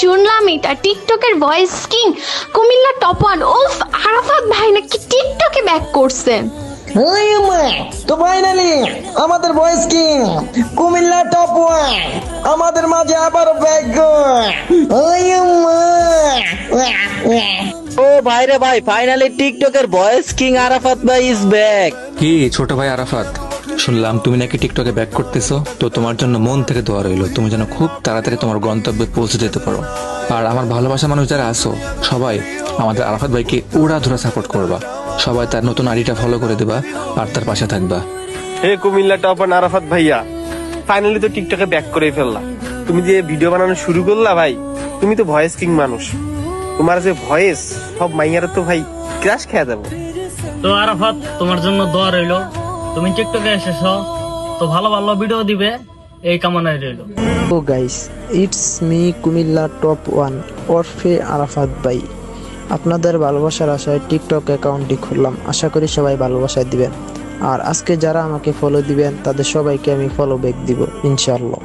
শুনলাম এটা টিকটকের voice king Comilla top one. উফ, আরাফাত ভাই নাকি টিকটকে ব্যাক করছেন। তো ফাইনালি আমাদের voice king Comilla top one আমাদের মাঝে আবারও ব্যাক। ও ভাই রে ভাই, ফাইনালি টিকটকের ভয়েস কিং আরাফাত ভাই ইজ ব্যাক। কি ছোট ভাই আরাফাত, শুনলাম তুমি নাকি টিকটকে ব্যাক করতেছো। তো তোমার জন্য মন থেকে দোয়া রইলো, তুমি যেন খুব তাড়াতাড়ি তোমার গন্তব্যে পৌঁছে যেতে পারো। আর আমার ভালোবাসা মানুষ যারা আছো সবাই আমাদের আরাফাত ভাইকে উড়াধুরা সাপোর্ট করবা। সবাই তার নতুন আইডিটা ফলো করে দেবা আর তার পাশে থাকবা। হে কুমিল্লা টপ ওয়ান আরাফাত ভাইয়া, ফাইনালি তো টিকটকে ব্যাক করে ফেললা। তুমি যে ভিডিও বানানো শুরু করলা ভাই, তুমি তো ভয়েস কিং মানুষ। তোমার যে ভয়েস সব মাইয়ারা তো ভাই ক্রাশ খেয়ে যাবো। তো আরাফাত, তোমার জন্য দোয়া রইলো। তুমি টিকটকে এসেছো তো ভালো ভালো ভিডিও দিবে, এই কামনায় রইলো। তো guys, it's me Comilla top one ওরফে আরাফাত ভাই। আপনাদের ভালোবাসার আশায় টিকটক অ্যাকাউন্টটি খুললাম, আশা করি সবাই ভালোবাসা দিবেন। আর আজকে যারা আমাকে ফলো দিবেন তাদের সবাইকে আমি ফলো ব্যাক দিব ইনশাআল্লাহ।